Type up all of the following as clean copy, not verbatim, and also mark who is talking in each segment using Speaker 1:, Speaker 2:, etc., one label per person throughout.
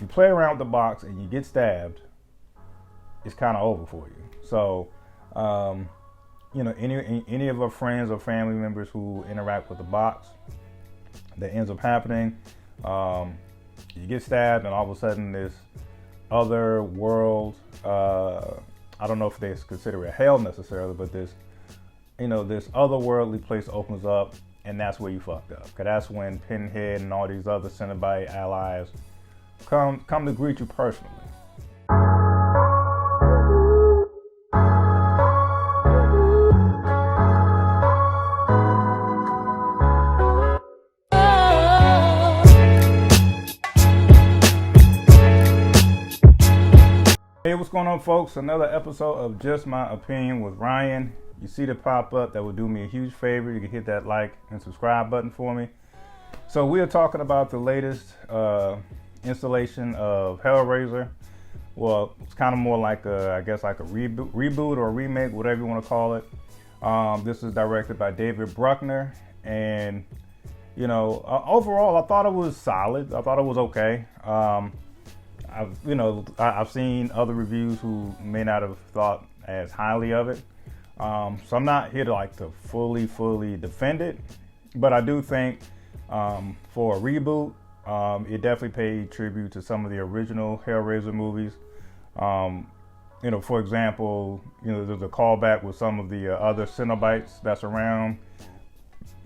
Speaker 1: you play around with the box and you get stabbed, it's kind of over for you. So, any of our friends or family members who interact with the box, that ends up happening. You get stabbed, and all of a sudden, this other world. I don't know if they consider it hell necessarily, but this otherworldly place opens up, and that's where you fucked up. Cause that's when Pinhead and all these other Cenobite allies come to greet you personally. Hey, what's going on, folks? Another episode of Just My Opinion with Ryan. You see the pop up, that would do me a huge favor. You can hit that like and subscribe button for me. So we are talking about the latest installation of Hellraiser. Well, it's kind of more like a reboot or a remake, whatever you want to call it. This is directed by David Bruckner, and overall, I thought it was solid. I thought it was okay. I've seen other reviews who may not have thought as highly of it. So I'm not here to fully defend it, but I do think for a reboot, it definitely paid tribute to some of the original Hellraiser movies. For example, there's a callback with some of the other Cenobites that's around.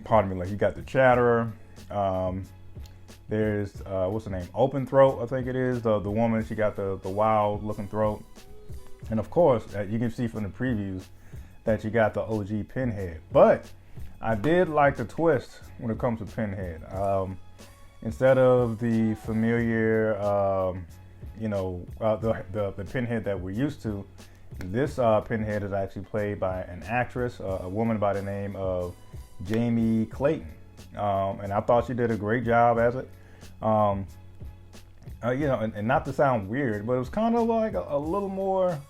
Speaker 1: Pardon me, like you got the Chatterer. There's what's her name? Open Throat, I think it is. The woman, she got the wild looking throat. And of course, you can see from the previews that you got the OG Pinhead. But I did like the twist when it comes to Pinhead. Instead of the familiar, the Pinhead that we're used to, this Pinhead is actually played by an actress, a woman by the name of Jamie Clayton. And I thought she did a great job as it. And not to sound weird, but it was kind of like a little more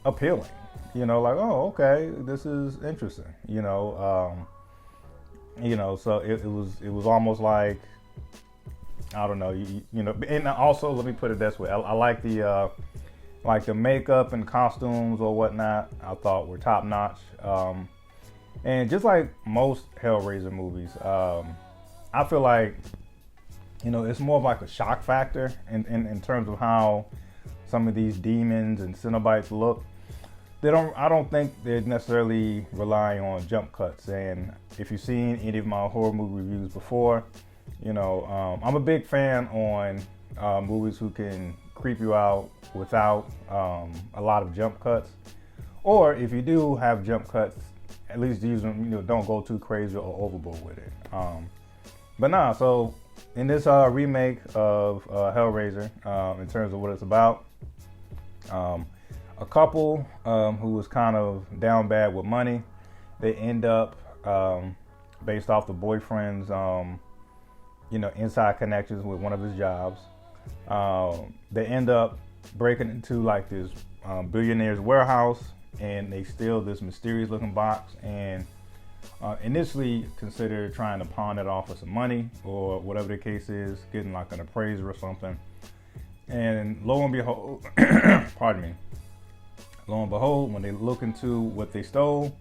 Speaker 1: appealing. Oh, okay, this is interesting. So it was almost like, I don't know, And also, let me put it this way: I like the makeup and costumes or whatnot. I thought were top notch. And just like most Hellraiser movies, I feel like, it's more of like a shock factor in terms of how some of these demons and Cenobites look. I don't think they necessarily rely on jump cuts. And if you've seen any of my horror movie reviews before, I'm a big fan on movies who can creep you out without a lot of jump cuts. Or if you do have jump cuts, at least use them, don't go too crazy or overboard with it. So in this remake of Hellraiser, in terms of what it's about, a couple who was kind of down bad with money, they end up, based off the boyfriend's, inside connections with one of his jobs, they end up breaking into like this billionaire's warehouse, and they steal this mysterious looking box, and initially consider trying to pawn it off for some money or whatever the case is, getting like an appraiser or something. And lo and behold, when they look into what they stole,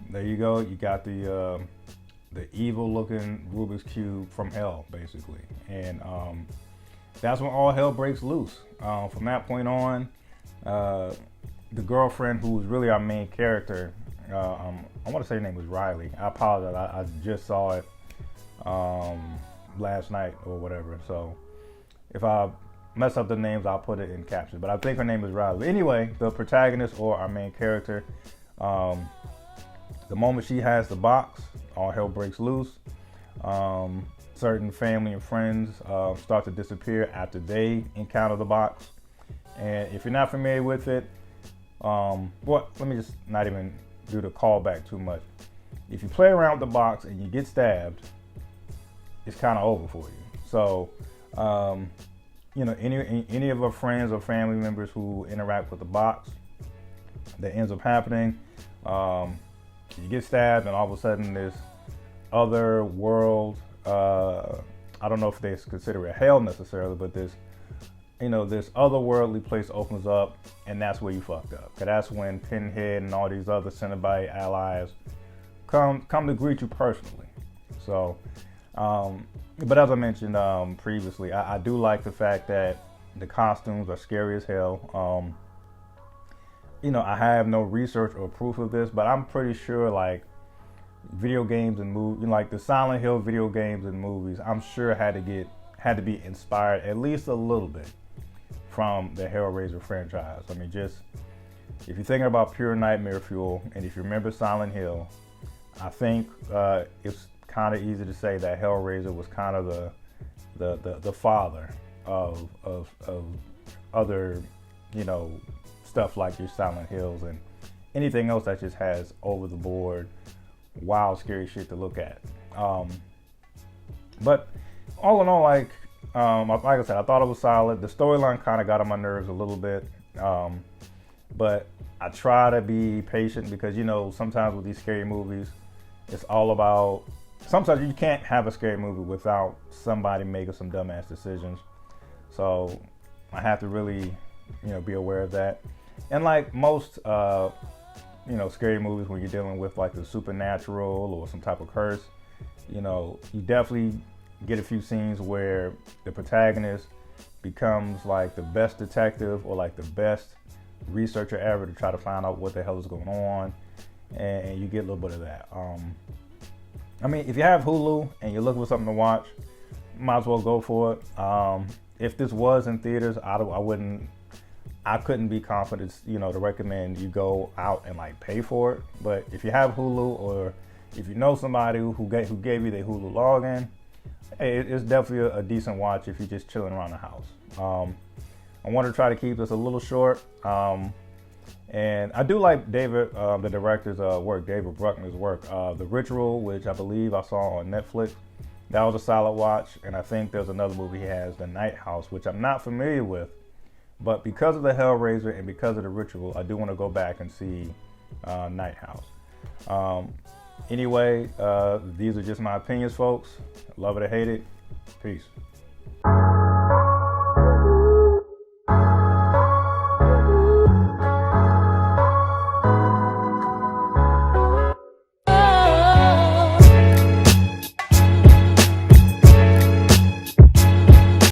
Speaker 1: there you go, you got the evil looking Rubik's Cube from hell, basically. And that's when all hell breaks loose. From that point on, the girlfriend, who was really our main character, I want to say her name was Riley. I apologize. I just saw it last night or whatever. So if I mess up the names, I'll put it in captions. But I think her name is Riley. Anyway, the protagonist, or our main character, the moment she has the box, all hell breaks loose. Certain family and friends start to disappear after they encounter the box. And if you're not familiar with it, let me just not even do the callback too much. If you play around with the box and you get stabbed, it's kind of over for you. So, any of our friends or family members who interact with the box, that ends up happening, you get stabbed, and all of a sudden this other world, I don't know if they consider it hell necessarily, but this this otherworldly place opens up, and that's where you fucked up. Cause that's when Pinhead and all these other Cenobite allies come to greet you personally. So, but as I mentioned previously, I do like the fact that the costumes are scary as hell. I have no research or proof of this, but I'm pretty sure like video games and movies, like the Silent Hill video games and movies, I'm sure had to be inspired at least a little bit from the Hellraiser franchise. I mean, just if you're thinking about pure nightmare fuel, and if you remember Silent Hill, I think it's kind of easy to say that Hellraiser was kind of the father of other, stuff like your Silent Hills and anything else that just has over the board wild, scary shit to look at. But all in all, like I said, I thought it was solid. The storyline kind of got on my nerves a little bit, but I try to be patient because sometimes with these scary movies, it's all about. Sometimes you can't have a scary movie without somebody making some dumbass decisions. So I have to really, be aware of that. And like most, scary movies, when you're dealing with like the supernatural or some type of curse, you definitely get a few scenes where the protagonist becomes like the best detective or like the best researcher ever to try to find out what the hell is going on, and you get a little bit of that. I mean, if you have Hulu and you're looking for something to watch, might as well go for it. If this was in theaters, I couldn't be confident, to recommend you go out and like pay for it. But if you have Hulu, or if you know somebody who gave you their Hulu login, hey, it's definitely a decent watch if you're just chilling around the house. I want to try to keep this a little short. And I do like David, the director's work, David Bruckner's work. The Ritual, which I believe I saw on Netflix, that was a solid watch. And I think there's another movie he has, The Night House, which I'm not familiar with. But because of the Hellraiser and because of The Ritual, I do want to go back and see Night House. Anyway, these are just my opinions, folks. Love it or hate it. Peace.